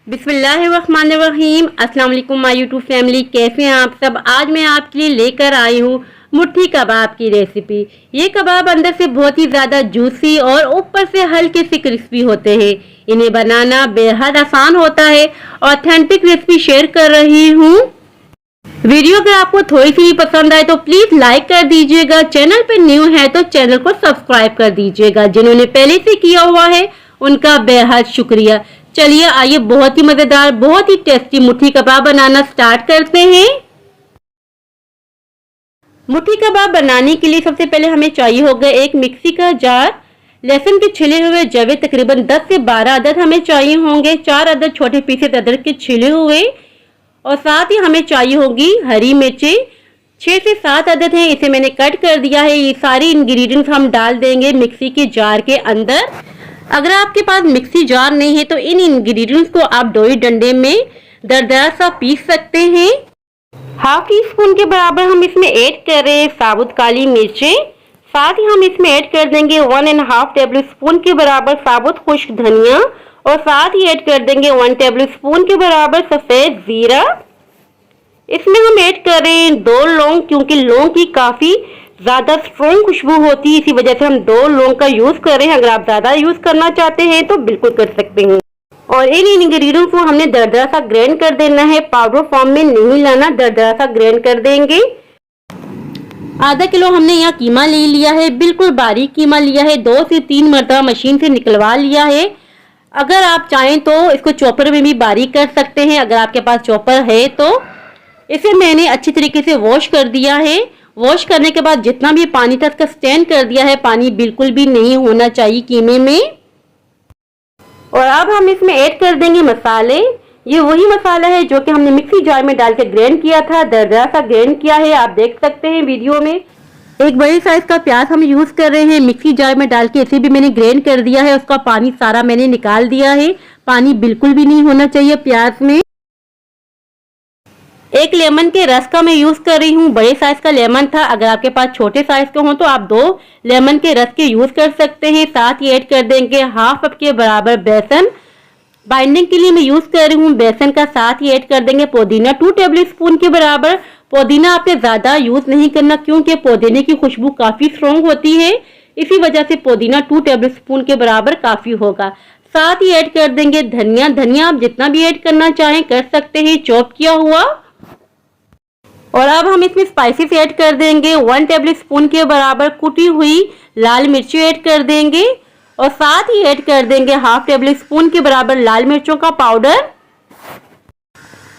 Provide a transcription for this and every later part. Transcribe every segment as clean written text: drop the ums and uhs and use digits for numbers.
बिस्मिल्लाहिर्रहमानिर्रहीम। अस्सलाम वालेकुम माय यूट्यूब फैमिली, कैसे हैं आप सब। आज मैं आपके लिए लेकर आई हूँ मुट्ठी कबाब की रेसिपी। ये कबाब अंदर से बहुत ही ज़्यादा जूसी और ऊपर से हल्के से क्रिस्पी होते हैं। इन्हें बनाना बेहद आसान होता है। ऑथेंटिक रेसिपी शेयर कर रही हूँ। वीडियो अगर आपको थोड़ी सी भी पसंद आए तो प्लीज़ लाइक कर दीजिएगा। चैनल पे न्यू है तो चैनल को सब्सक्राइब कर दीजिएगा। जिन्होंने पहले से किया हुआ है उनका बेहद शुक्रिया। चलिए आइए बहुत ही मजेदार, बहुत ही टेस्टी मुट्ठी कबाब बनाना स्टार्ट करते हैं। मुट्ठी कबाब बनाने के लिए सबसे पहले हमें चाहिए होगा एक मिक्सी का जार। लहसुन के छिले हुए जवे तकरीबन 10 से 12 अदद हमें चाहिए होंगे। 4 अदद छोटे पीसेस अदरक के छिले हुए, और साथ ही हमें चाहिए होगी हरी मिर्ची 6 से 7 अदद हैं, इसे मैंने कट कर दिया है। ये सारी इंग्रेडिएंट्स हम डाल देंगे मिक्सी के जार के अंदर। अगर आपके पास मिक्सी जार नहीं है तो इन इंग्रेडिएंट्स को आप डोई डंडे में दरदरा सा पीस सकते हैं। हाफ टी स्पून के बराबर हम इसमें ऐड कर रहे हैं साबुत काली मिर्चें। साथ ही हम इसमें ऐड कर देंगे 1.5 टेबल स्पून के बराबर साबुत खुश्क धनिया, और साथ ही ऐड कर देंगे 1 टेबल स्पून के बराबर सफेद जीरा। इसमें हम ऐड कर रहे हैं 2 लौंग, क्योंकि लौंग की काफी ज्यादा स्ट्रॉन्ग खुशबू होती है, इसी वजह से हम 2 लौंग का यूज कर रहे हैं। अगर आप ज्यादा यूज करना चाहते हैं तो बिल्कुल कर सकते हैं। और इन इंग्रेडिएंट्स को हमने दरदरा सा ग्राइंड कर देना है, पाउडर फॉर्म में नहीं लाना, दरदरा सा ग्राइंड कर देंगे। आधा किलो हमने यहाँ कीमा ले लिया है, बिल्कुल बारीक कीमा लिया है। 2 से 3 मरतबा मशीन से निकलवा लिया है। अगर आप चाहें तो इसको चॉपर में भी बारीक कर सकते हैं, अगर आपके पास चॉपर है तो। इसे मैंने अच्छी तरीके से वॉश कर दिया है। वॉश करने के बाद जितना भी पानी था इसका स्टैंड कर दिया है। पानी बिल्कुल भी नहीं होना चाहिए कीमे में। और अब हम इसमें ऐड कर देंगे मसाले। ये वही मसाला है जो कि हमने मिक्सी जार में डाल के ग्राइंड किया था, दरदरा सा ग्राइंड किया है, आप देख सकते हैं वीडियो में। एक बड़ी साइज का प्याज हम यूज कर रहे हैं, मिक्सी जार में डाल के इसे भी मैंने ग्राइंड कर दिया है। उसका पानी सारा मैंने निकाल दिया है, पानी बिल्कुल भी नहीं होना चाहिए प्याज में। एक लेमन के रस का मैं यूज कर रही हूँ, बड़े साइज का लेमन था। अगर आपके पास छोटे साइज के हो तो आप 2 लेमन के रस के यूज कर सकते हैं। साथ ही ऐड कर देंगे हाफ कप के बराबर बेसन। बाइंडिंग के लिए मैं यूज कर रही हूँ बेसन का। साथ ही ऐड कर देंगे पुदीना 2 टेबल स्पून के बराबर। पुदीना आपने ज्यादा यूज नहीं करना, क्योंकि पुदीने की खुशबू काफी स्ट्रॉन्ग होती है, इसी वजह से पुदीना 2 टेबल स्पून के बराबर काफी होगा। साथ ही ऐड कर देंगे धनिया। धनिया आप जितना भी ऐड करना चाहें कर सकते हैं, चॉप किया हुआ। और अब हम इसमें स्पाइसेस ऐड कर देंगे। 1 टेबल स्पून के बराबर कुटी हुई लाल मिर्ची ऐड कर देंगे, और साथ ही ऐड कर देंगे हाफ टेबल स्पून के बराबर लाल मिर्चों का पाउडर।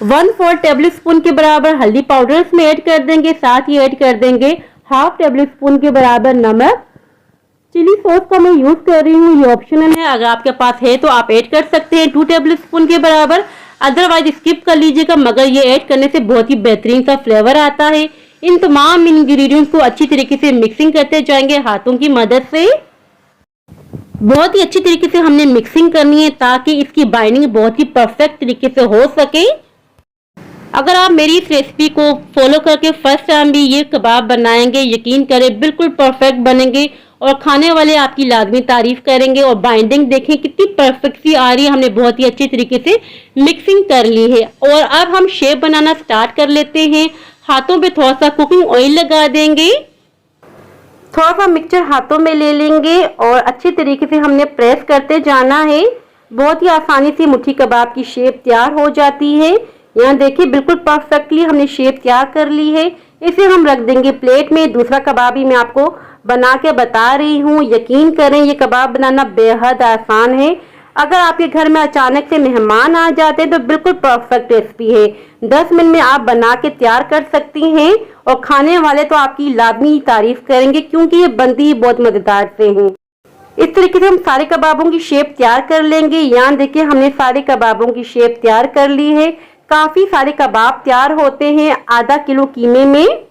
1/4 टेबल स्पून के बराबर हल्दी पाउडर इसमें ऐड कर देंगे। साथ ही ऐड कर देंगे हाफ टेबल स्पून के बराबर नमक। चिली सॉस का मैं यूज कर रही हूँ, ये ऑप्शनल है, अगर आपके पास है तो आप ऐड कर सकते हैं 2 टेबल स्पून के बराबर, अदरवाइज स्किप कर लीजिएगा, मगर ये ऐड करने से बहुत ही बेहतरीन सा फ्लेवर आता है। इन तमाम इंग्रेडिएंट्स को अच्छी तरीके से मिक्सिंग करते जाएंगे हाथों की मदद से। बहुत ही अच्छी तरीके से हमने मिक्सिंग करनी है ताकि इसकी बाइंडिंग बहुत ही परफेक्ट तरीके से हो सके। अगर आप मेरी इस रेसिपी को फॉलो करके फर्स्ट टाइम भी ये कबाब बनाएंगे, यकीन करें बिल्कुल परफेक्ट बनेंगे और खाने वाले आपकी लाजमी तारीफ करेंगे। और बाइंडिंग देखें कितनी परफेक्ट सी आ रही है, हमने बहुत ही अच्छी तरीके से मिक्सिंग कर ली है। और अब हम शेप बनाना स्टार्ट कर लेते हैं। हाथों पे थोड़ा सा कुकिंग ऑयल लगा देंगे, थोड़ा सा मिक्सचर हाथों में ले लेंगे और अच्छी तरीके से हमने प्रेस करते जाना है। बहुत ही आसानी से मुट्ठी कबाब की शेप तैयार हो जाती है। यहाँ देखिए बिल्कुल परफेक्टली हमने शेप तैयार कर ली है। इसे हम रख देंगे प्लेट में। दूसरा कबाब भी मैं आपको बना के बता रही हूँ, यकीन करें ये कबाब बनाना बेहद आसान है। अगर आपके घर में अचानक से मेहमान आ जाते हैं तो बिल्कुल परफेक्ट रेसिपी है। 10 मिनट में आप बना के तैयार कर सकती हैं, और खाने वाले तो आपकी लाजमी तारीफ करेंगे, क्योंकि ये बनती ही बहुत मजेदार से है। इस तरीके से हम सारे कबाबों की शेप तैयार कर लेंगे। यहाँ देखिए हमने सारे कबाबों की शेप तैयार कर ली है। काफी सारे कबाब तैयार होते हैं आधा किलो कीमे में।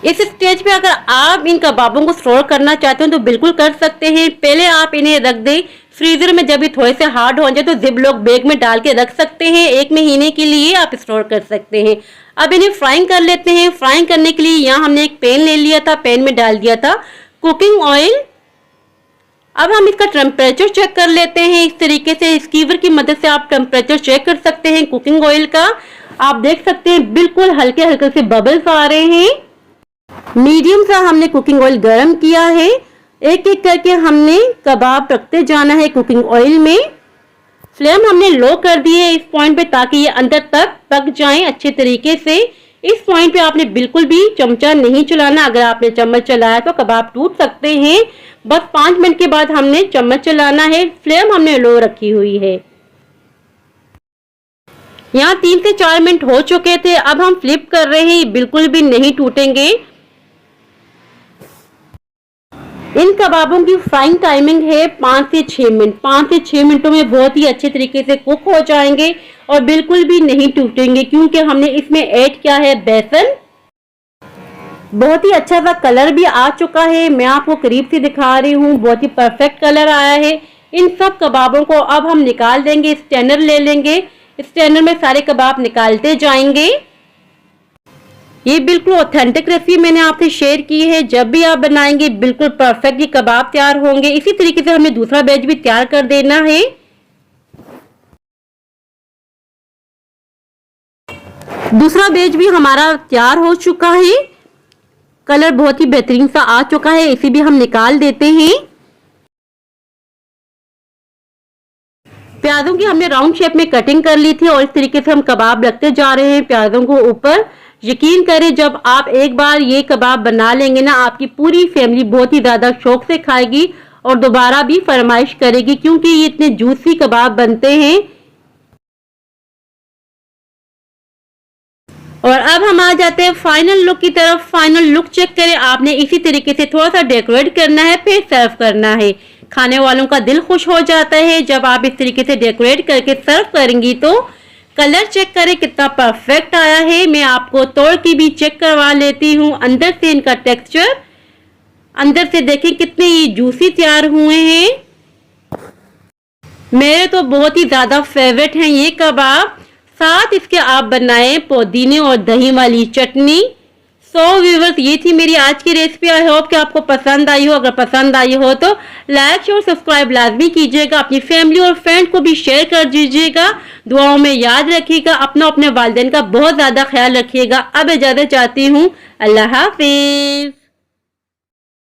इस स्टेज पे अगर आप इन कबाबों को स्टोर करना चाहते हो तो बिल्कुल कर सकते हैं। पहले आप इन्हें रख दें फ्रीजर में, जब ये थोड़े से हार्ड हो जाए तो जिप लॉक बैग में डाल के रख सकते हैं। 1 महीने के लिए आप स्टोर कर सकते हैं। अब इन्हें फ्राइंग कर लेते हैं। फ्राइंग करने के लिए यहाँ हमने एक पैन ले लिया था, पैन में डाल दिया था कुकिंग ऑयल। अब हम इसका टेम्परेचर चेक कर लेते हैं। इस तरीके से स्कीवर की मदद से आप टेम्परेचर चेक कर सकते हैं कुकिंग ऑयल का। आप देख सकते हैं बिल्कुल हल्के हल्के से बबल्स आ रहे हैं। मीडियम सा हमने कुकिंग ऑयल गर्म किया है। एक एक करके हमने कबाब रखते जाना है कुकिंग ऑयल में। फ्लेम हमने लो कर दी है इस पॉइंट पे, ताकि ये अंदर तक पक जाएं अच्छे तरीके से। इस पॉइंट पे आपने बिल्कुल भी चमचा नहीं चलाना। अगर आपने चम्मच चलाया तो कबाब टूट सकते हैं। बस 5 मिनट के बाद हमने चम्मच चलाना है। फ्लेम हमने लो रखी हुई है। यहाँ 3 से 4 मिनट हो चुके थे। अब हम फ्लिप कर रहे हैं, बिल्कुल भी नहीं टूटेंगे। इन कबाबों की फ्राइंग टाइमिंग है 5 से 6 मिनट। 5 से 6 मिनटों में बहुत ही अच्छे तरीके से कुक हो जाएंगे और बिल्कुल भी नहीं टूटेंगे, क्योंकि हमने इसमें ऐड किया है बेसन। बहुत ही अच्छा सा कलर भी आ चुका है। मैं आपको करीब से दिखा रही हूँ, बहुत ही परफेक्ट कलर आया है। इन सब कबाबों को अब हम निकाल देंगे। स्टैनर ले लेंगे, स्टैनर में सारे कबाब निकालते जाएंगे। ये बिल्कुल ऑथेंटिक रेसिपी मैंने आपसे शेयर की है। जब भी आप बनाएंगे बिल्कुल परफेक्ट ये कबाब तैयार होंगे। इसी तरीके से हमें दूसरा बैच भी तैयार कर देना है। दूसरा बैच भी हमारा तैयार हो चुका है। कलर बहुत ही बेहतरीन सा आ चुका है। इसे भी हम निकाल देते हैं। प्याजों की हमने राउंड शेप में कटिंग कर ली थी और इस तरीके से हम कबाब रखते जा रहे हैं प्याजों को ऊपर। यकीन करें, जब आप एक बार ये कबाब बना लेंगे ना, आपकी पूरी फैमिली बहुत ही ज्यादा शौक से खाएगी और दोबारा भी फरमाइश करेगी, क्योंकि ये इतने जूसी कबाब बनते हैं। और अब हम आ जाते हैं फाइनल लुक की तरफ। फाइनल लुक चेक करें। आपने इसी तरीके से थोड़ा सा डेकोरेट करना है, फिर सर्व करना है। खाने वालों का दिल खुश हो जाता है जब आप इस तरीके से डेकोरेट करके सर्व करेंगी तो। कलर चेक करें कितना परफेक्ट आया है। मैं आपको तोड़ की भी चेक करवा लेती हूँ। अंदर से इनका टेक्सचर, अंदर से देखें कितने ये जूसी तैयार हुए हैं। मेरे तो बहुत ही ज्यादा फेवरेट हैं ये कबाब। साथ इसके आप बनाएं पुदीने और दही वाली चटनी। सो व्यूअर्स, ये थी मेरी आज की रेसिपी। आई होप कि आपको पसंद आई हो। अगर पसंद आई हो तो लाइक और सब्सक्राइब लाजमी कीजिएगा। अपनी फैमिली और फ्रेंड को भी शेयर कर दीजिएगा। दुआओं में याद रखिएगा। अपने वालिदैन का बहुत ज्यादा ख्याल रखिएगा। अब इजाजत चाहती हूँ। अल्लाह हाफिज।